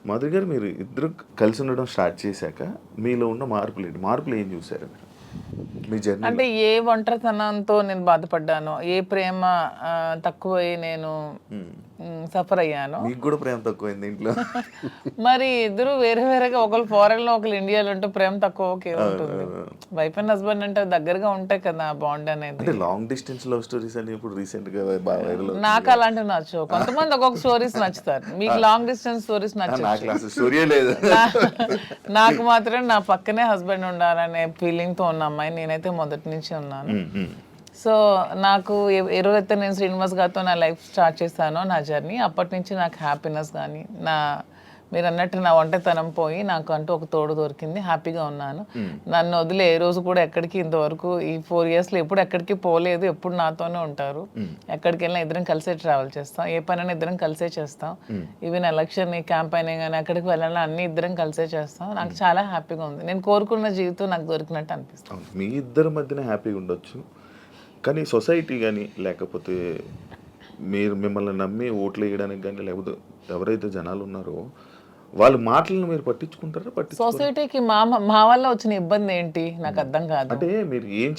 మాధురి గారు, మీరు ఇద్దరు కలిసి ఉండడం స్టార్ట్ చేశాక మీలో ఉన్న మార్పులు ఏం చూసారు మీరు మీ జర్నీ? అంటే ఏ ఒంటరితనంతో నేను బాధపడ్డానో, ఏ ప్రేమ తక్కువై నేను సఫర్ అయ్యానో. మీకు కూడా ప్రేమ తక్కువైంది ఇంట్లో? మరి ఇద్దరు వేరే వేరేగా, ఒకళ్ళు ఫారెన్ లో ఒకళ్ళు ఇండియాలో ఉంటే ప్రేమ తక్కువ ఉంటుంది. వైఫ్ అండ్ హస్బెండ్ అంటే దగ్గరగా ఉంటాయి కదా బాండ్ అనేది. అంటే లాంగ్ డిస్టెన్స్ లవ్ స్టోరీస్ అని ఇప్పుడు రీసెంట్ గా బాగా వైరల్. నాకు అలాంటివి నచ్చవు. కొంతమంది ఒక్కొక్క స్టోరీస్ నచ్చుతారు. మీకు లాంగ్ డిస్టెన్స్ స్టోరీస్ నచ్చవు. స్టోరీ లేదు. నాకు మాత్రం నా పక్కనే హస్బెండ్ ఉండాలనే ఫీలింగ్ తో ఉన్న అమ్మాయి నేనైతే మొదటి నుంచి ఉన్నాను. సో నాకు ఎవరైతే నేను శ్రీనివాస్ గారితో నా లైఫ్ స్టార్ట్ చేశానో, నా జర్నీ, అప్పటి నుంచి నాకు హ్యాపీనెస్ కానీ, మీరు అన్నట్టు నా ఒంటరితనం పోయి నాకు అంటూ ఒక తోడు దొరికింది. హ్యాపీగా ఉన్నాను. నన్ను వదిలే ఏ రోజు కూడా ఎక్కడికి ఇంతవరకు ఈ 4 yearsలో ఎప్పుడు ఎక్కడికి పోలేదు. ఎప్పుడు నాతోనే ఉంటారు. ఎక్కడికి వెళ్ళినా ఇద్దరం కలిసే ట్రావెల్ చేస్తాం. ఏ పనైనా ఇద్దరం కలిసే చేస్తాం. ఈవెన్ ఎలక్షన్ క్యాంపెయిన్ కానీ ఎక్కడికి వెళ్ళాలని అన్ని ఇద్దరం కలిసే చేస్తాం. నాకు చాలా హ్యాపీగా ఉంది. నేను కోరుకున్న జీవితం నాకు దొరికినట్టు అనిపిస్తుంది. మీ ఇద్దరి మధ్యన హ్యాపీగా ఉండొచ్చు, కానీ సొసైటీ కానీ, లేకపోతే మీరు మిమ్మల్ని నమ్మి ఓట్లు వేయడానికి కానీ, లేకపోతే ఎవరైతే జనాలు ఉన్నారో వాళ్ళ మాటలను మీరు పట్టించుకుంటారా? సొసైటీకి మా వల్ల వచ్చిన ఇబ్బంది ఏంటి నాకు అర్థం కాదు. అంటే మీరు ఏం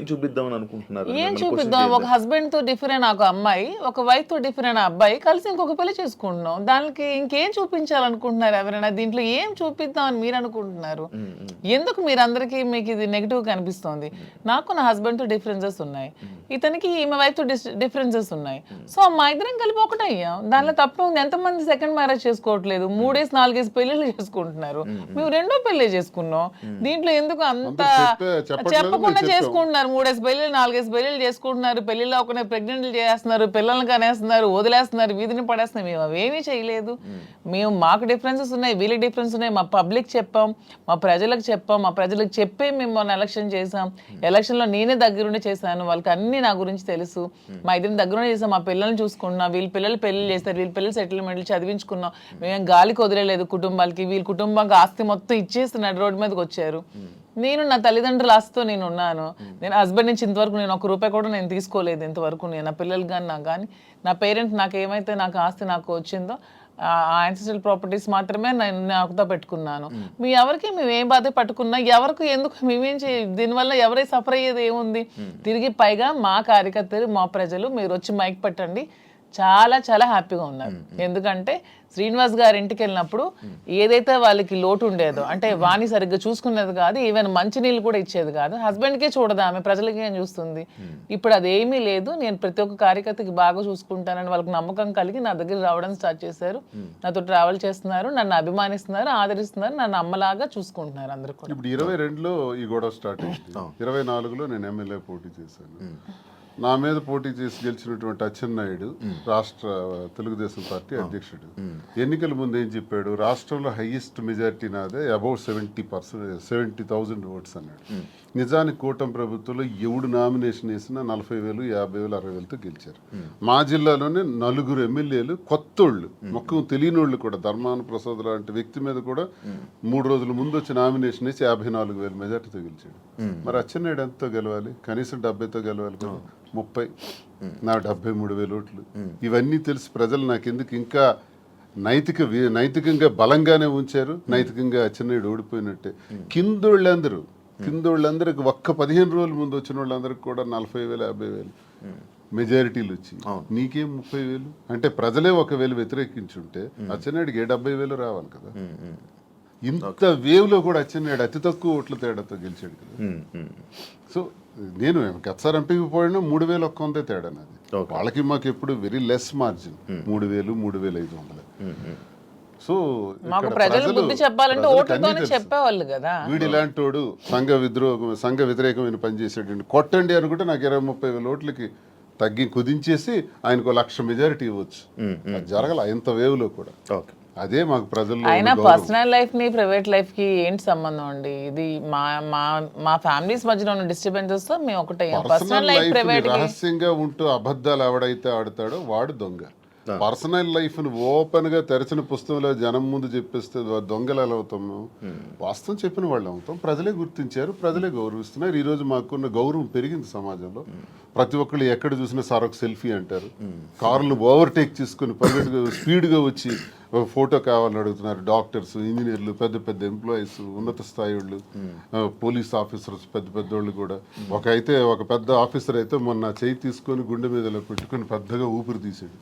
చూపిద్దామని అనుకుంటున్నారు? ఏం చూపిద్దాం? ఒక హస్బెండ్ తో డిఫరెంట్ ఒక అమ్మాయి, ఒక వైఫ్ తో డిఫరెంట్ అబ్బాయి కలిసి ఇంకొక పెళ్లి చేసుకుంటున్నాం. దానికి ఇంకేం చూపించాలనుకుంటున్నారు ఎవరైనా? దీంట్లో ఏం చూపిద్దాం అని మీరు అనుకుంటున్నారు? ఎందుకు మీరందరికీ మీకు ఇది నెగిటివ్ కనిపిస్తోంది? నాకు నా హస్బెండ్ తో డిఫరెన్సెస్ ఉన్నాయి, ఇతనికి ఈమె వైఫ్ తో డిఫరెన్సెస్ ఉన్నాయి. సో మా ఇద్దరం కలిపి ఒకటే అయ్యాం. దానిలో తప్పే ఉంది. ఎంతమంది సెకండ్ మ్యారేజ్ చేసుకోవట్లేదు? 3-4 పెళ్లిళ్ళు చేసుకుంటున్నారు. మేము 2వ పెళ్లి చేసుకున్నాం. దీంట్లో ఎందుకు అంత చెప్పకుండా చేసుకుంటున్నారు? 3 పెళ్లిళ్ళు 4 పెళ్లిళ్ళు చేసుకుంటున్నారు. పెళ్లిలో ఒక ప్రెగ్నెంట్లు చేస్తున్నారు, పిల్లల్ని కనేస్తున్నారు, వదిలేస్తున్నారు, వీధిని పడేస్తున్నారు. మేము అవేమీ చేయలేదు. మేము మాకు డిఫరెన్సెస్ ఉన్నాయి, వీళ్ళకి డిఫరెన్స్ ఉన్నాయి. మా పబ్లిక్ చెప్పాం, మా ప్రజలకు చెప్పాం, మా ప్రజలకు చెప్పే మేము మొన్న ఎలక్షన్ చేసాం. ఎలక్షన్లో నేనే దగ్గరుండి చేశాను. వాళ్ళకి అన్ని నా గురించి తెలుసు. మా ఇద్దరిని దగ్గరుండి చేసాం. మా పిల్లల్ని చూసుకున్నాం. వీళ్ళ పిల్లలు పెళ్లి చేస్తారు, వీళ్ళ పిల్లలు సెటిల్మెంట్లు చదివించుకున్నాం. మేము గాలికి వదిలేదు కుటుంబాలకి. వీళ్ళ కుటుంబానికి ఆస్తి మొత్తం ఇచ్చేస్తున్నాడు, రోడ్డు మీదకి వచ్చారు. నేను నా తల్లిదండ్రుల ఆస్తితో నేను ఉన్నాను. నేను హస్బెండ్ నుంచి ఇంతవరకు నేను ₹1 కూడా నేను తీసుకోలేదు ఇంతవరకు. నేను నా పిల్లలు కానీ నాకు కానీ, నా పేరెంట్స్ నాకు ఏమైతే నాకు ఆస్తి నాకు వచ్చిందో ఆ యాన్సిస్ట్రల్ ప్రాపర్టీస్ మాత్రమే నేను నాకుతో పెట్టుకున్నాను. మీ ఎవరికి మేము ఏం బాధ పట్టుకున్నా, ఎవరికి ఎందుకు మేమేం దీనివల్ల ఎవరై సఫర్ అయ్యేది ఏముంది? తిరిగి పైగా మా కార్యకర్తలు, మా ప్రజలు మీరు వచ్చి మైక్ పెట్టండి, చాలా చాలా హ్యాపీగా ఉన్నారు. ఎందుకంటే శ్రీనివాస్ గారి ఇంటికి వెళ్ళినప్పుడు ఏదైతే వాళ్ళకి లోటు ఉండేదో, అంటే వాణి సరిగ్గా చూసుకునేది కాదు, ఈవెన్ మంచినీళ్ళు కూడా ఇచ్చేది కాదు. హస్బెండ్కే చూడదు ఆమె, ప్రజలకి ఏం చూస్తుంది? ఇప్పుడు అదేమీ లేదు. నేను ప్రతి ఒక్క కార్యకర్తకి బాగా చూసుకుంటానని వాళ్ళకి నమ్మకం కలిగి నా దగ్గర రావడం స్టార్ట్ చేశారు. నాతో ట్రావెల్ చేస్తున్నారు, నన్ను అభిమానిస్తున్నారు, ఆదరిస్తున్నారు, నన్ను అమ్మలాగా చూసుకుంటున్నారు అందరు కూడా. ఇప్పుడు 22లో ఈ గొడవ స్టార్ట్ అయింది. 24లో నేను ఎమ్మెల్యే పోటీ చేశాను. నా మీద పోటీ చేసి గెలిచినటువంటి అచ్చెన్నాయుడు రాష్ట్ర తెలుగుదేశం పార్టీ అధ్యక్షుడు ఎన్నికల ముందు ఏం చెప్పాడు? రాష్ట్రంలో హైయెస్ట్ మెజారిటీ నాదే, అబౌట్ 70,000 ఓట్స్ అన్నాడు. నిజానికి కూటమి ప్రభుత్వంలో ఎవడు నామినేషన్ వేసినా 40,000, 50,000, 60,000తో గెలిచారు. మా జిల్లాలోనే 4 ఎమ్మెల్యేలు కొత్తోళ్ళు, మొక్కం తెలియనోళ్ళు కూడా, ధర్మాన ప్రసాద్ లాంటి వ్యక్తి మీద కూడా 3 రోజుల ముందు వచ్చి నామినేషన్ వేసి 54,000 మెజార్టీతో గెలిచాడు. మరి అచ్చెన్నాయుడు ఎంతో గెలవాలి? కనీసం 70తో గెలవాలి కదా. 30, నా 73,000 ఓట్లు. ఇవన్నీ తెలిసి ప్రజలు నాకెందుకు ఇంకా నైతికంగా బలంగానే ఉంచారు. నైతికంగా అచ్చెన్నాయుడు ఓడిపోయినట్టే. కిందోళ్ళందరికి ఒక్క 15 రోజుల ముందు వచ్చిన వాళ్ళందరికి కూడా 40,000, 50,000 మెజారిటీలు వచ్చి నీకేం 30,000? అంటే ప్రజలే 1,000 వ్యతిరేకించుంటే అచ్చెన్నాయుడికి 70,000 రావాలి కదా. ఇంత వేవ్లో కూడా అచ్చెన్నాయుడు అతి తక్కువ ఓట్ల తేడాతో గెలిచాడు కదా. సో నేను గతసారి ఎంపీకి పోయినా 3,100 తేడా నాది. వాళ్ళకి మాకు ఎప్పుడు వెరీ లెస్ మార్జిన్, 3,000, 3,500. సో ప్రజలు బుద్ధి చెప్పాలంటే ఓట్లతోనే చెప్పేవాళ్ళు కదా. వీడు ఇలాంటి వాడు సంఘ వ్యతిరేకమైన పని చేసాడు, కొట్టండి అనుకుంటే నాకు 20-30,000 ఓట్లకి తగ్గి కుదించేసి ఆయనకు 1,00,000 మెజారిటీ ఇవ్వచ్చు. జరగల ఇంత వేవ్లో కూడా. అదే మాకు ప్రజల్లో. అయినా పర్సనల్ లైఫ్ ని ప్రైవేట్ లైఫ్ కి ఏంటి సంబంధం అండి? ఇది మా ఫ్యామిలీస్ మధ్యలో ఉన్న డిస్టర్బెన్సెస్ తో మేము ఒకటే. పర్సనల్ లైఫ్ ప్రైవేట్ రహస్యంగా ఉంటూ అబద్ధాలు ఎవడైతే ఆడతాడో వాడు దొంగ. పర్సనల్ లైఫ్ ను ఓపెన్ గా తెరచిన పుస్తకంలో జనం ముందు చెప్పేస్తే దొంగలు ఎలా అవుతాము? వాస్తవం చెప్పిన వాళ్ళు అవుతాం. ప్రజలే గుర్తించారు, ప్రజలే గౌరవిస్తున్నారు. ఈ రోజు మాకున్న గౌరవం పెరిగింది సమాజంలో. ప్రతి ఒక్కళ్ళు ఎక్కడ చూసినా సార్ ఒక సెల్ఫీ అంటారు. కార్లు ఓవర్టేక్ చేసుకుని స్పీడ్గా వచ్చి ఫోటో కావాలని అడుగుతున్నారు. డాక్టర్స్, ఇంజనీర్లు, పెద్ద పెద్ద ఎంప్లాయీస్, ఉన్నత స్థాయి వాళ్ళు, పోలీస్ ఆఫీసర్స్, పెద్ద పెద్ద వాళ్ళు కూడా. ఒక పెద్ద ఆఫీసర్ అయితే మొన్న చేయి తీసుకొని గుండె మీద ఇలా పెట్టుకొని పెద్దగా ఊపిరి తీసాడు.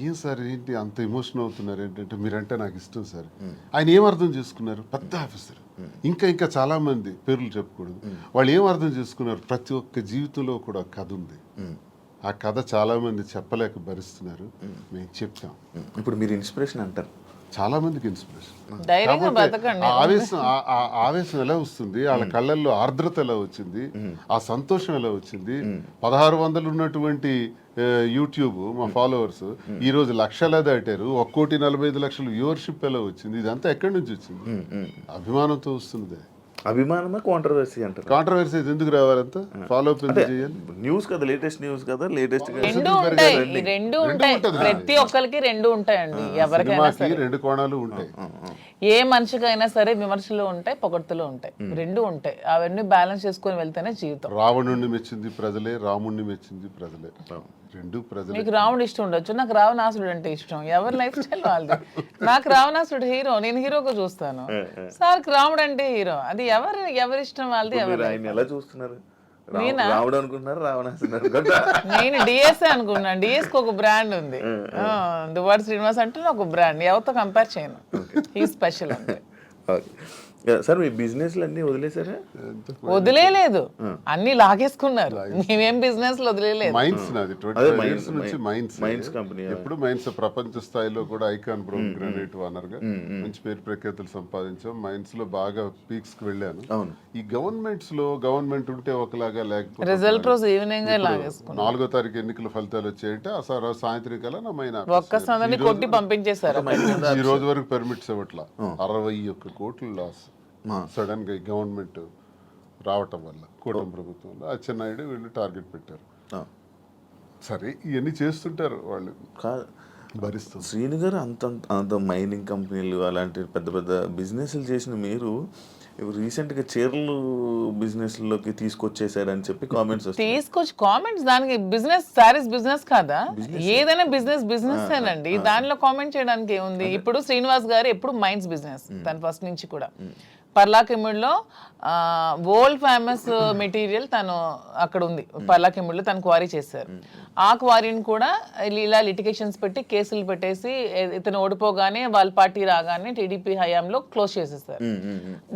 ఏం సార్ ఏంటి అంత ఎమోషన్ అవుతున్నారు ఏంటంటే, మీరంటే నాకు ఇష్టం సార్. ఆయన ఏం అర్థం చేసుకున్నారు? పెద్ద ఆఫీసర్, ఇంకా చాలా మంది పేర్లు చెప్పకూడదు, వాళ్ళు ఏం అర్థం చేసుకున్నారు? ప్రతి ఒక్క జీవితంలో కూడా కథ ఉంది. ఆ కథ చాలా మంది చెప్పలేక భరిస్తున్నారు. మేము చెప్తాం. ఇప్పుడు మీరు ఇన్స్పిరేషన్ అంటారు, చాలా మందికి ఇన్స్పిరేషన్. ధైర్యంగా బతకండి. ఆవేశం ఎలా వస్తుంది, వాళ్ళ కళ్ళల్లో ఆర్ద్రత ఎలా వచ్చింది, ఆ సంతోషం ఎలా వచ్చింది. 1600 ఉన్నటువంటి యూట్యూబ్ మా ఫాలోవర్స్ ఈ రోజు లక్షలా దాటారు. 1,45,00,000 వ్యూవర్షిప్ ఎలా వచ్చింది? ఇదంతా ఎక్కడి నుంచి వచ్చింది? అభిమానంతో వస్తుంది. అభిమానమా కాంట్రవర్సీ అంటారు? కాంట్రవర్సీ ఎందుకు రావాలంత? ఫాలో అప్ ఎందుకు చేయాలి? న్యూస్ కదా, లేటెస్ట్ న్యూస్ కదా, లేటెస్ట్ రెండు ఉంటాయి, ఈ రెండు ఉంటాయి. ప్రతి ఒక్కరికి రెండు ఉంటాయండి. ఎవరికైనా సరే రెండు కోణాలు ఉంటాయి. ఏ మనిషికైనా సరే విమర్శలు ఉంటాయి, పొగడ్తలు ఉంటాయి, రెండు ఉంటాయి. అవన్నీ బ్యాలెన్స్ చేసుకొని వెళ్తేనే జీవితం. రావణుణ్ణి మెచ్చింది ప్రజలే, రాముణ్ణి మెచ్చింది ప్రజలే. రెండు ప్రజలే. మీకు రావణుడు ఇష్టం ఉండొచ్చు, నాకు రావణాసుడు అంటే ఇష్టం. ఎవరి లైఫ్ స్టైల్ వాళ్ళది. నాకు రావణాసుడు హీరో, నేను హీరోగా చూస్తాను. సార్కి రాముడు అంటే హీరో. అది ఎవరి ఇష్టం వాళ్ళది. ఆయన ఎలా చూస్తున్నారు? రాముడు అనుకుంటున్నారు, రావణాసుడు? నేను డిఎస్ఏ అనుకున్నాను. డిఎస్ కి ఒక బ్రాండ్ ఉంది, దువ్వాడ శ్రీనివాస్ అంటే ఒక బ్రాండ్. ఎవరితో కంపేర్ చేయను, ఈ స్పెషల్ అంటే. సార్ మీ బిజినెస్లు అన్నీ వదిలేసారా? వదిలేదు, అన్ని లాగేసుకున్నారు. మేమేం బిజినెస్ వదిలేదు. మైన్స్ నాది 25 years నుంచి మైన్స్ కంపెనీ. ఎప్పుడు మైన్స్ ప్రపంచ స్థాయిలో కూడా ఐకాన్ బ్రౌన్ గ్రానైట్ ఓనర్ గా మంచి పేరు ప్రఖ్యాతులు సంపాదించాం. మైన్స్ లో బాగా పీక్స్ కి వెళ్ళాను. ఈ గవర్నమెంట్స్ లో గవర్నమెంట్ ఉంటే ఒకలాగా, లేకపోతే రిజల్ట్ రోజు ఈవినింగ్ లాగేసుకున్నాను. 4వ తారీఖు ఎన్నికల ఫలితాలు వచ్చాయంటే ఆ సాయంత్రం కల్లా నా మైనా ఒక్కసారి కొట్టి పంపించేశారు. ఈ రోజు వరకు పర్మిట్స్ ఇవ్వట్లా. 61 కోట్లు లాస్ సడన్ గా గవర్నమెంట్ రావటం వల్ల, కూటమి ప్రభుత్వంలో అచ్చెన్నాయుడు వీళ్ళు టార్గెట్ పెట్టారు. సరే ఇవన్నీ చేస్తుంటారు వాళ్ళు, భరిస్తారు. శ్రీను గారు అంత మైనింగ్ కంపెనీలు అలాంటి పెద్ద పెద్ద బిజినెస్లు చేసిన మీరు రీసెంట్గా చీరలు బిజినెస్లోకి తీసుకొచ్చేసారని చెప్పి కామెంట్స్ కామెంట్స్. దానికి బిజినెస్, శారీస్ బిజినెస్ కాదా? ఏదైనా బిజినెస్ ఏనండి. దానిలో కామెంట్ చేయడానికి ఏముంది? ఇప్పుడు శ్రీనివాస్ గారు ఎప్పుడు మైన్స్ బిజినెస్, తను ఫస్ట్ నుంచి కూడా. పర్లాకిమిడిలో వరల్డ్ ఫేమస్ మెటీరియల్ తను అక్కడ ఉంది. పర్లాకిమిడిలో తను క్వారీ చేశారు. ఆ క్వారీని కూడా ఇలా లిటిగేషన్స్ పెట్టి కేసులు పెట్టేసి ఇతను ఓడిపోగానే వాళ్ళ పార్టీ రాగానే టీడీపీ హయాంలో క్లోజ్ చేసేసారు.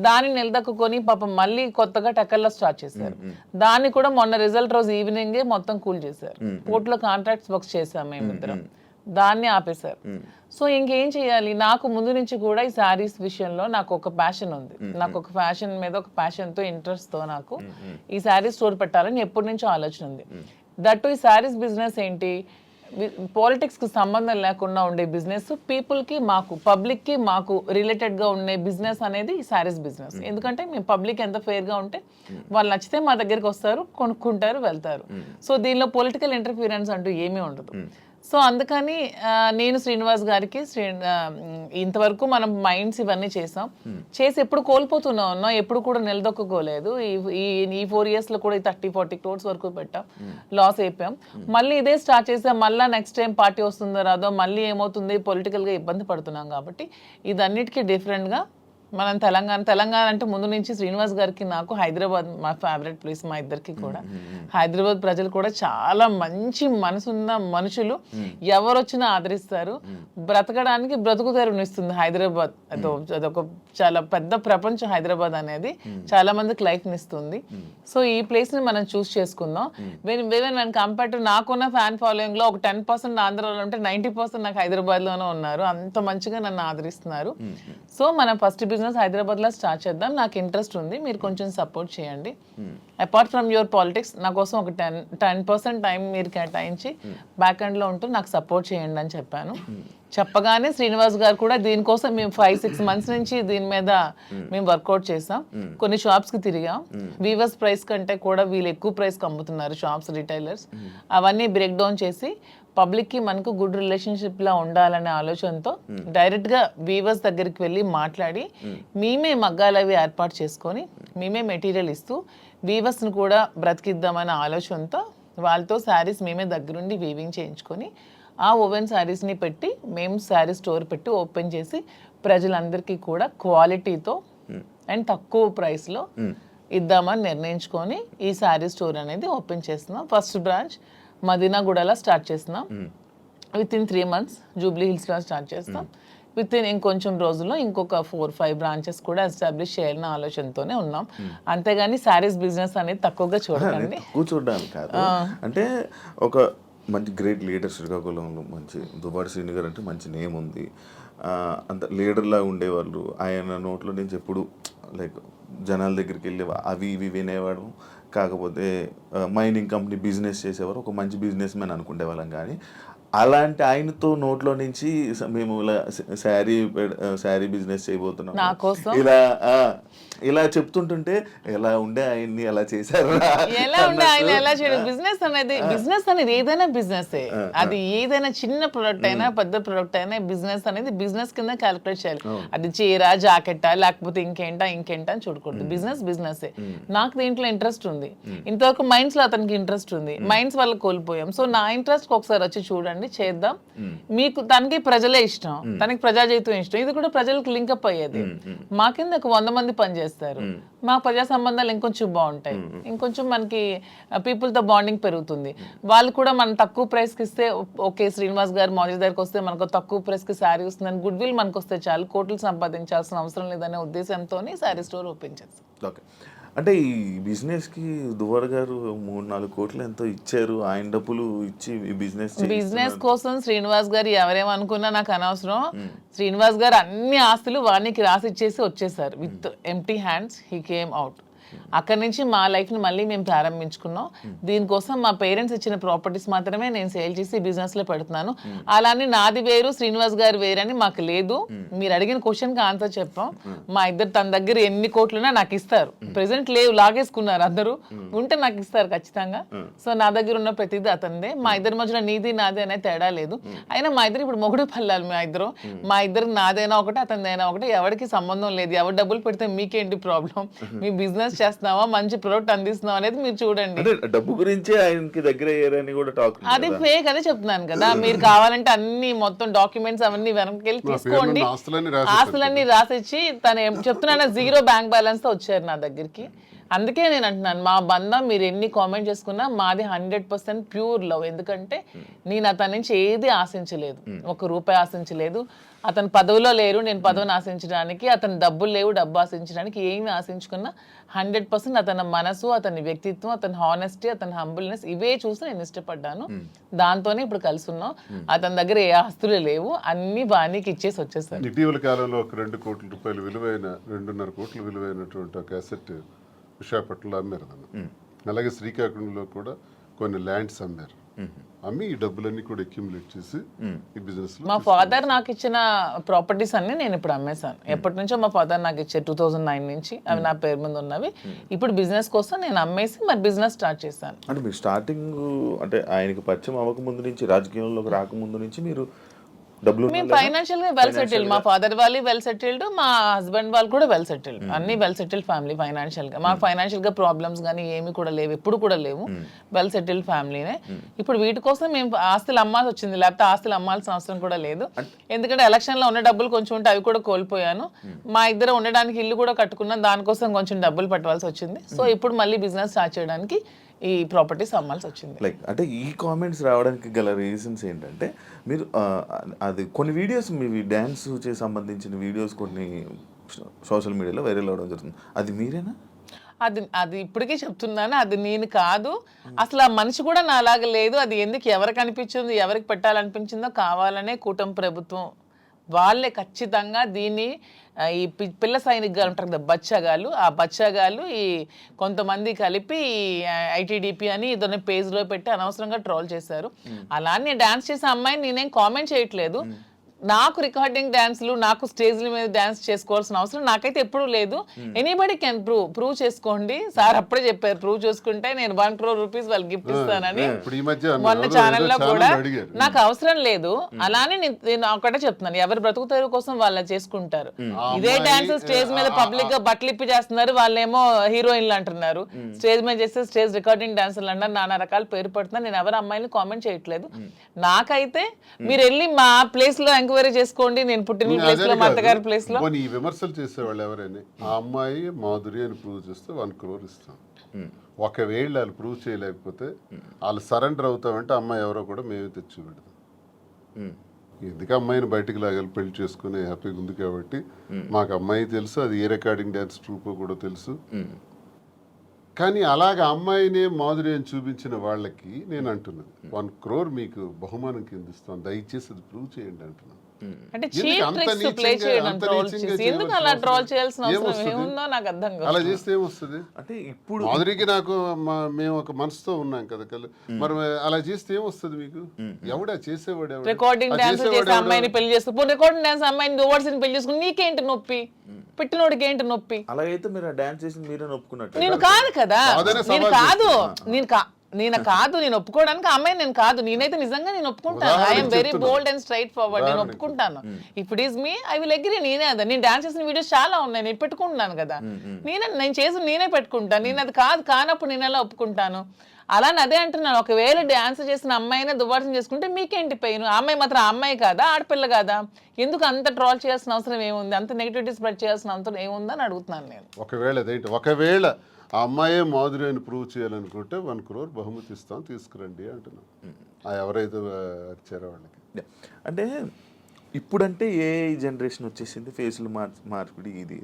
దాన్ని నిలదక్కుని పాపం మళ్ళీ కొత్తగా టెక్కల్లో స్టార్ట్ చేశారు. దాన్ని కూడా మొన్న రిజల్ట్ రోజు ఈవినింగే మొత్తం కూల్ చేశారు. కోర్టులో కాంట్రాక్ట్స్ వర్క్స్ చేశాం మేమిద్దరం, దాన్ని ఆపేశారు. సో ఇంకేం చేయాలి? నాకు ముందు నుంచి కూడా ఈ శారీస్ విషయంలో నాకు ఒక ప్యాషన్ ఉంది. నాకు ఒక ఫ్యాషన్ మీద ఒక ప్యాషన్తో, ఇంట్రెస్ట్తో నాకు ఈ శారీస్ స్టోర్ పెట్టాలని ఎప్పటి నుంచో ఆలోచన ఉంది. దట్టు ఈ శారీస్ బిజినెస్ ఏంటి, పాలిటిక్స్కి సంబంధం లేకుండా ఉండే బిజినెస్, పీపుల్కి, మాకు పబ్లిక్కి మాకు రిలేటెడ్గా ఉండే బిజినెస్ అనేది ఈ శారీస్ బిజినెస్. ఎందుకంటే మేము పబ్లిక్ ఎంత ఫెయిర్గా ఉంటే వాళ్ళు నచ్చితే మా దగ్గరికి వస్తారు, కొనుక్కుంటారు, వెళ్తారు. సో దీనిలో పొలిటికల్ ఇంటర్ఫీరెన్స్ అంటూ ఏమీ ఉండదు. సో అందుకని నేను శ్రీనివాస్ గారికి ఇంతవరకు మనం మైండ్స్ ఇవన్నీ చేసాం, చేసి ఎప్పుడు కోల్పోతూనే ఉన్నాం, ఎప్పుడు కూడా నిలదొక్కుకోలేదు. ఈ 4 years లో కూడా 30-40 crores వరకు పెట్టాం, లాస్ అయిపోయాం. మళ్ళీ ఇదే స్టార్ట్ చేసాం. మళ్ళీ నెక్స్ట్ టైం పార్టీ వస్తుందో రాదో, మళ్ళీ ఏమవుతుంది, పొలిటికల్గా ఇబ్బంది పడుతున్నాం. కాబట్టి ఇదన్నిటికీ డిఫరెంట్గా మనం తెలంగాణ అంటే ముందు నుంచి శ్రీనివాస్ గారికి నాకు హైదరాబాద్ మా ఫేవరెట్ ప్లేస్, మా ఇద్దరికి కూడా. హైదరాబాద్ ప్రజలు కూడా చాలా మంచి మనసున్న మనుషులు, ఎవరు వచ్చినా ఆదరిస్తారు. బ్రతకడానికి బ్రతుకు తెరువునిస్తుంది హైదరాబాద్. అదొక చాలా పెద్ద ప్రపంచం హైదరాబాద్ అనేది, చాలా మందికి లైఫ్ని ఇస్తుంది. సో ఈ ప్లేస్ని మనం చూస్ చేసుకుందాం. వెన్ కంపేర్ టు నాకున్న ఫ్యాన్ ఫాలోయింగ్లో ఒక 10% ఆంధ్రాలో ఉంటే 90% నాకు హైదరాబాద్లోనే ఉన్నారు. అంత మంచిగా నన్ను ఆదరిస్తున్నారు. సో మనం ఫస్ట్ బిజినెస్ హైదరాబాద్లో స్టార్ట్ చేద్దాం. నాకు ఇంట్రెస్ట్ ఉంది, మీరు కొంచెం సపోర్ట్ చేయండి. అపార్ట్ ఫ్రమ్ యువర్ పాలిటిక్స్ నా కోసం ఒక 10% టైం మీరు కేటాయించి బ్యాక్ ఎండ్లో ఉంటూ నాకు సపోర్ట్ చేయండి అని చెప్పాను. చెప్పగానే శ్రీనివాస్ గారు కూడా దీనికోసం మేము 5-6 months నుంచి దీని మీద మేము వర్కౌట్ చేసాం. కొన్ని షాప్స్కి తిరిగాం. వీవర్స్ ప్రైస్ కంటే కూడా వీళ్ళు ఎక్కువ ప్రైస్కి అమ్ముతున్నారు షాప్స్, రిటైలర్స్. అవన్నీ బ్రేక్ డౌన్ చేసి పబ్లిక్కి మనకు గుడ్ రిలేషన్షిప్లా ఉండాలనే ఆలోచనతో డైరెక్ట్గా వీవర్స్ దగ్గరికి వెళ్ళి మాట్లాడి మేమే మగ్గాలు అవి ఏర్పాటు చేసుకొని మేమే మెటీరియల్ ఇస్తూ వీవర్స్ని కూడా బ్రతికిద్దామనే ఆలోచనతో వాళ్ళతో శారీస్ మేమే దగ్గరుండి వీవింగ్ చేయించుకొని ఆ ఓవెన్ శారీస్ని పెట్టి మేము శారీ స్టోర్ పెట్టి ఓపెన్ చేసి ప్రజలందరికీ కూడా క్వాలిటీతో అండ్ తక్కువ ప్రైస్లో ఇద్దామని నిర్ణయించుకొని ఈ శారీ స్టోర్ అనేది ఓపెన్ చేస్తున్నాం. ఫస్ట్ బ్రాంచ్ మదీనాగూడలో స్టార్ట్ చేస్తున్నాం. విత్ ఇన్ 3 months జూబ్లీ హిల్స్లో స్టార్ట్ చేస్తాం. విత్ ఇన్ ఇంకొంచెం రోజుల్లో ఇంకొక 4-5 బ్రాంచెస్ కూడా ఎస్టాబ్లిష్ చేయాలన్న ఆలోచనతోనే ఉన్నాం. అంతేగాని శారీస్ బిజినెస్ అనేది తక్కువగా చూడకండి. కూర్చోడానికి కాదు, అంటే ఒక మంచి గ్రేట్ లీడర్ శ్రీకాకుళంలో మంచి దువ్వాడ శ్రీని గారు అంటే మంచి నేమ్ ఉంది. అంత లీడర్లా ఉండేవాళ్ళు. ఆయన నోట్లో నుంచి ఎప్పుడు లైక్ జనాల దగ్గరికి వెళ్ళి అవి ఇవి వినేవాడు. కాకపోతే మైనింగ్ కంపెనీ బిజినెస్ చేసేవారు, ఒక మంచి బిజినెస్ మ్యాన్ అనుకునే వాళ్ళం. కానీ అలాంటి ఆయనతో నోట్లో నుంచి మేము ఇలా శారీ బిజినెస్ చేయబోతున్నాం ఇలా చెప్తుంటుంటే ఎలా ఉండే ఆయన్ని ఎలా చేశారు, ఎలా ఉండే ఆయన ఎలా చేయడం. బిజినెస్ అనేది ఏదైనా బిజినెస్, అది ఏదైనా చిన్న ప్రొడక్ట్ అయినా పెద్ద ప్రొడక్ట్ అయినా బిజినెస్ అనేది బిజినెస్ కింద క్యాలిక్యులేట్ చేయాలి. అది చీర జాకెట్టా లేకపోతే ఇంకేంటా అని చూడకూడదు. బిజినెస్ నాకు దీంట్లో ఇంట్రెస్ట్ ఉంది. ఇంతవరకు మైండ్స్ లో అతనికి ఇంట్రెస్ట్ ఉంది, మైండ్స్ వల్ల కోల్పోయాం. సో నా ఇంట్రెస్ట్ ఒకసారి వచ్చి చూడండి, చేద్దాం. మీకు తనకి ప్రజలే ఇష్టం, తనకి ప్రజాజీవితం ఇష్టం, ఇది కూడా ప్రజలకు లింకప్ అయ్యేది. మా కింద ఒక 100 మంది పనిచేస్తారు, మా ప్రజా సంబంధాలు ఇంకొంచెం బాగుంటాయి, ఇంకొంచెం మనకి పీపుల్ తో బాండింగ్ పెరుగుతుంది. వాళ్ళు కూడా మనం తక్కువ ప్రైస్ కి ఇస్తే ఓకే, శ్రీనివాస్ గారు మౌజీ దగ్గరికి వస్తే మనకు తక్కువ ప్రైస్ కి శారీ వస్తుందని గుడ్ విల్ మనకు వస్తే చాలు, కోట్లు సంపాదించాల్సిన అవసరం లేదనే ఉద్దేశంతో శారీ స్టోర్ ఓపెన్ చేస్తాం. ఓకే, అంటే ఈ బిజినెస్కి దువ్వాడ గారు 3-4 కోట్లు ఎంతో ఇచ్చారు. ఆయన డబ్బులు ఇచ్చి ఈ బిజినెస్ కోసం శ్రీనివాస్ గారు ఎవరేమనుకున్నా నాకు అనవసరం. శ్రీనివాస్ గారు అన్ని ఆస్తులు వానికి రాసి ఇచ్చేసి వచ్చేసారు. With empty hands he came out. అక్కడి నుంచి మా లైఫ్ని మళ్ళీ మేము ప్రారంభించుకున్నాం. దీనికోసం మా పేరెంట్స్ ఇచ్చిన ప్రాపర్టీస్ మాత్రమే నేను సేల్ చేసి బిజినెస్లో పెడుతున్నాను. అలానే నాది వేరు శ్రీనివాస్ గారు వేరని మాకు లేదు. మీరు అడిగిన క్వశ్చన్కి ఆన్సర్ చెప్పాం. మా ఇద్దరు తన దగ్గర ఎన్ని కోట్లున్నా నాకు ఇస్తారు. ప్రెసెంట్ లేవు, లాగేసుకున్నారు అందరూ. ఉంటే నాకు ఇస్తారు ఖచ్చితంగా. సో నా దగ్గర ఉన్న ప్రతిదీ అతనిదే. మా ఇద్దరి మధ్యలో నీది నాది అనే తేడా లేదు. అయినా మా ఇద్దరు ఇప్పుడు మొగుడు పల్లాలి. మా ఇద్దరు నాదైనా ఒకటి అతనిదైనా ఒకటి, ఎవరికి సంబంధం లేదు. ఎవరు డబ్బులు పెడితే మీకేంటి ప్రాబ్లం? మీ బిజినెస్ చేస్తున్నావా, మంచి ప్రొడక్ట్ అందిస్తున్నావా అనేది మీరు చూడండి. డబ్బు గురించి ఆయనకి దగ్గర అయ్యారని కూడా టాక్, అది ఫేక్ అదే చెప్తున్నాను కదా. మీరు కావాలంటే అన్ని మొత్తం డాక్యుమెంట్స్ అవన్నీ వెనక్కి వెళ్ళి తీసుకోండి. ఆస్తులన్నీ రాసిచ్చి తను చెప్తున్నా 0 బ్యాంక్ బ్యాలెన్స్ తో వచ్చారు నా దగ్గరికి. అందుకే నేను అంటున్నాను, మా బంధం మీరు ఎన్ని కామెంట్ చేసుకున్నా మాది 100% ప్యూర్ లవ్. ఎందుకంటే నేను అతని నుంచి ఏది ఆశించలేదు, 1 రూపాయి ఆశించలేదు. అతను పదవిలో లేరు, నేను పదవిని ఆశించడానికి. అతను డబ్బులు లేవు, డబ్బు ఆశించడానికి. ఏమి ఆశించుకున్నా 100% అతని మనసు, అతని వ్యక్తిత్వం, అతని హానెస్టీ, అతని హంబుల్నెస్ ఇవే చూసి నేను ఇష్టపడ్డాను. దాంతోనే ఇప్పుడు కలిసి ఉన్నాం. అతని దగ్గర ఏ ఆస్తులు లేవు, అన్ని బాణీకి ఇచ్చేసి వచ్చేసారు. ఇటీవల కాలంలో ఒక 2 కోట్ల రూపాయలు విలువైన 2.5 కోట్ల విలువైనటువంటి ఒక అసెట్ విశాఖపట్నంలో అమ్మారు. అలాగే శ్రీకాకుళంలో కూడా కొన్ని ల్యాండ్స్ అమ్మారు. అమ్మి ఈ డబ్బులన్నీ కూడా అక్యుములేట్ చేసి ఈ బిజినెస్. మా ఫాదర్ నాకు ఇచ్చిన ప్రాపర్టీస్ అన్ని నేను ఇప్పుడు అమ్మేశాను. ఎప్పటి నుంచో మా ఫాదర్ నాకు ఇచ్చే 2009 నుంచి అవి నా పేరు మీద ఉన్నవి. ఇప్పుడు బిజినెస్ కోసం నేను అమ్మేసి మరి బిజినెస్ స్టార్ట్ చేశాను. అంటే మీరు స్టార్టింగ్ అంటే ఆయనకి పరిచయం అవ్వకముందు నుంచి, రాజకీయంలోకి రాకముందు నుంచి మీరు మేము ఫైనాన్షియల్ గా వెల్ సెటిల్డ్. మా ఫాదర్ వాళ్ళు వెల్ సెటిల్డ్, మా హస్బెండ్ వాళ్ళు కూడా వెల్ సెటిల్డ్. అన్ని వెల్ సెటిల్డ్ ఫ్యామిలీ ఫైనాన్షియల్ గా. మాకు ఫైనాన్షియల్ గా ప్రాబ్లమ్స్ కానీ ఏమి కూడా లేవు, ఎప్పుడు కూడా లేవు. వెల్ సెటిల్డ్ ఫ్యామిలీనే. ఇప్పుడు వీటి కోసం మేము ఆస్తులు అమ్మాల్సి వచ్చింది, లేకపోతే ఆస్తులు అమ్మాల్సిన అవసరం కూడా లేదు. ఎందుకంటే ఎలక్షన్ లో ఉన్న డబ్బులు కొంచెం ఉంటే అవి కూడా కోల్పోయాను. మా ఇద్దరు ఉండడానికి ఇల్లు కూడా కట్టుకున్నాం, దానికోసం కొంచెం డబ్బులు పట్టవలసి వచ్చింది. సో ఇప్పుడు మళ్ళీ బిజినెస్ స్టార్ట్ చేయడానికి ఈ ప్రాపర్టీస్ అమ్మాల్సి వచ్చింది. లైక్ అంటే ఈ కామెంట్స్ రావడానికి గల రీజన్స్ ఏంటంటే, మీరు అది కొన్ని వీడియోస్ మీ డ్యాన్స్ చేసి సంబంధించిన వీడియోస్ కొన్ని సోషల్ మీడియాలో వైరల్ అవ్వడం జరుగుతుంది. అది మీరేనా? అది ఇప్పటికీ చెప్తున్నాను, అది నేను కాదు. అసలు ఆ మనిషి కూడా నాలాగా లేదు. అది ఎందుకు ఎవరికి అనిపించిందో, ఎవరికి పెట్టాలనిపించిందో కావాలనే కూటమి ప్రభుత్వం వాళ్ళే ఖచ్చితంగా దీన్ని ఈ పిల్ల సైనికులు ఉంటారు కదా, బచ్చగాళ్ళు, ఆ బచ్చగాళ్ళు ఈ కొంతమంది కలిపి ఐటీడీపీ అని ఇదొన్న పేజ్లో పెట్టి అనవసరంగా ట్రోల్ చేశారు. అలానే డాన్స్ చేసే అమ్మాయిని నేనేం కామెంట్ చేయట్లేదు. నాకు రికార్డింగ్ డాన్స్లు నాకు స్టేజ్ల మీద డాన్స్ చేసుకోవాల్సిన అవసరం నాకైతే ఎప్పుడూ లేదు. ఎనీబడి కెన్ ప్రూవ్ చేసుకోండి. సార్ అప్పుడే చెప్పారు ప్రూవ్ చేసుకుంటే నేను 1 crore rupees వాళ్ళకి గిఫ్ట్ ఇస్తానని. ఇప్పుడు ఈ మధ్య మొన్న ఛానల్లో కూడా అడిగారు. నాకు అవసరం లేదు. అలానే నేను ఒకటే చెప్తున్నాను, ఎవరి బ్రతుకు తెరువు కోసం వాళ్ళు చేసుకుంటారు. ఇదే డాన్స్ స్టేజ్ మీద పబ్లిక్ గా బట్టలు ఇప్పి చేస్తున్నారు, వాళ్ళేమో హీరోయిన్లు అంటున్నారు. స్టేజ్ మీద చేస్తే స్టేజ్ రికార్డింగ్ డాన్సర్లు అంటారు, నానా రకాల పేరు పడుతున్నారు. నేను ఎవరు అమ్మాయిని కామెంట్ చేయట్లేదు. నాకైతే మీరు వెళ్ళి మా ప్లేస్ లో ఎంక్వైరీ చేసుకోండి, నేను పుట్టిన ప్లేస్ లో మా అత్తగారి ప్లేస్ లో. ఈ విమర్శలు చేసేవాళ్ళు ఎవరైనా ఆ అమ్మాయి మాధురి అని ప్రూవ్ చేస్తే 1 crore ఇస్తాం. ఒకవేళ వాళ్ళు ప్రూవ్ చేయలేకపోతే వాళ్ళు సరెండర్ అవుతామంటే అమ్మాయి ఎవరో కూడా మేమే తెచ్చి పెడతాం. ఎందుకు అమ్మాయిని బయటికి లాగాలి, పెళ్లి చేసుకుని హ్యాపీగా ఉంది కాబట్టి. మాకు అమ్మాయి తెలుసు, అది ఏ రికార్డింగ్ డ్యాన్స్ ట్రూప్ కూడా తెలుసు. కానీ అలాగ అమ్మాయినే మాధురి అని చూపించిన వాళ్ళకి నేను అంటున్నాను 1 crore మీకు బహుమానం కింద ఇస్తాను, దయచేసి అది ప్రూవ్ చేయండి అంటున్నాను. అంటే చీప్ ట్రిక్స్ ప్లే చేయడం, ట్రోల్ చేసి ఎందుకు అలా ట్రోల్ చేయాల్సిన అవసరం ఏముందో నాకు అర్థం కాదు. అలా చేస్తే ఏమొస్తుంది? అంటే ఇప్పుడు మాధురికి నాకు మేము ఒక మనసుతో ఉన్నాం కదా, మరి అలా చేస్తే ఏమొస్తుంది మీకు? ఎవడా చేసేవాడు? రికార్డింగ్ డాన్స్ చేసే అమ్మాయిని పెళ్లి చేసుకుని, రికార్డింగ్ డాన్స్ అమ్మాయిని ఓవర్సీని పెళ్లి చేసుకుని నీకేంటి నొప్పి? పెట్టినోడికి ఏంటి నొప్పి? అలాగైతే మీరు డాన్స్ చేసి మీరే ఒప్పుకున్నట్టు. నేను కాదు కదా, నేను ఒప్పుకోవడానికి అమ్మాయి నేను కాదు. నేనైతే నిజంగా నేను ఒప్పుకుంటాను. I'm very bold and straight forward. నేను ఒప్పుకుంటాను. If it is me I will agree. నేనే అదే, నేను డాన్స్ చేసిన వీడియోస్ చాలా ఉన్నాయి, నేను పెట్టుకుంటున్నాను కదా. నేను చేసి నేనే పెట్టుకుంటాను. నేను అది కానప్పుడు నేను ఎలా ఒప్పుకుంటాను? అలానే అదే అంటున్నాను, ఒకవేళ డాన్స్ చేసిన అమ్మాయినే దువ్వాసం చేసుకుంటే మీకేంటి పెయిన్? అమ్మాయి మాత్రం అమ్మాయి కాదా, ఆడపిల్ల కాదా? ఎందుకు అంత ట్రోల్ చేయాల్సిన అవసరం ఏముంది? అంత నెగిటివిటీ స్ప్రెడ్ చేయాల్సిన అవసరం ఏముందని అడుగుతున్నాను నేను. ఒకవేళ ఆ అమ్మాయే మాధురి అని ప్రూవ్ చేయాలనుకుంటే 1 crore బహుమతి ఇస్తాం, తీసుకురండి అంటున్నాం. ఎవరైతే వచ్చారో వాళ్ళకి. అంటే ఇప్పుడంటే ఏ జనరేషన్ వచ్చేసింది, ఫేస్లు మార్పిడి ఇది.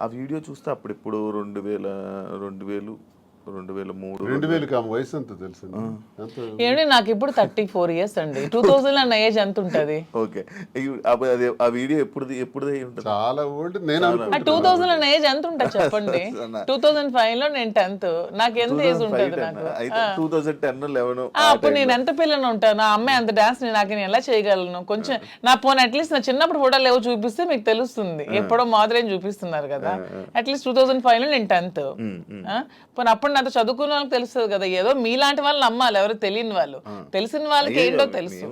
ఆ వీడియో చూస్తే అప్పుడెప్పుడు 2003 2000 వయసు ఎంత తెలుసు? ఏమండి నాకు ఇప్పుడు 34 years అండి. 2000 అన్న ఏజ్ ఎంత ఉంటది? ఓకే, ఆ వీడియో ఎప్పుడు చాలా ఓల్డ్. నేను 2000 అన్న ఏజ్ ఎంత ఉంటుంది చెప్పండి? 2005 లో నేను 10th. నాకు ఎంత ఏజ్ ఉంటుంది? నాకు 2010-11 అప్పుడు నేను ఎంత పిల్లని ఉంటాను? ఆ అమ్మాయి అంత డాన్స్ నాకు నేను ఎలా చేయగలను? కొంచెం నా పోనీ అట్లీస్ట్ నా చిన్నప్పుడు ఫోటోలు ఏవో చూపిస్తే మీకు తెలుస్తుంది. ఎప్పుడో మాదిరి చూపిస్తున్నారు కదా. అట్లీస్ట్ 2005 లో నేను 10th. పోనీ అప్పుడు నాతో చదువుకున్న వాళ్ళకి తెలుస్తుంది కదా. ఏదో మీలాంటి వాళ్ళు నమ్మాలి, ఎవరు తెలియని వాళ్ళు. తెలిసిన వాళ్ళకి ఏంటో తెలుసు.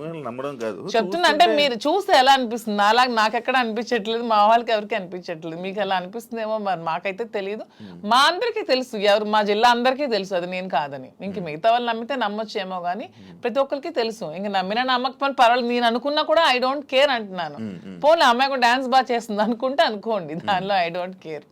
చెప్తున్నా అంటే మీరు చూస్తే ఎలా అనిపిస్తుంది? అలాగే నాకెక్కడ అనిపించట్లేదు, మా వాళ్ళకి ఎవరికి అనిపించట్లేదు. మీకు ఎలా అనిపిస్తుందేమో మరి, మాకైతే తెలియదు. మా అందరికీ తెలుసు, ఎవరు మా జిల్లా అందరికీ తెలుసు అది నేను కాదని. ఇంక మిగతా వాళ్ళు నమ్మితే నమ్మొచ్చేమో కానీ ప్రతి ఒక్కరికి తెలుసు. ఇంక నమ్మినా నమ్మకపోయినా పర్వాలేదు, నేను అనుకున్నా కూడా ఐ డోంట్ కేర్ అంటున్నాను. పోనీ అమ్మాయి కూడా డాన్స్ బాగా చేస్తుంది అనుకుంటే అనుకోండి, దానిలో ఐ డోంట్ కేర్.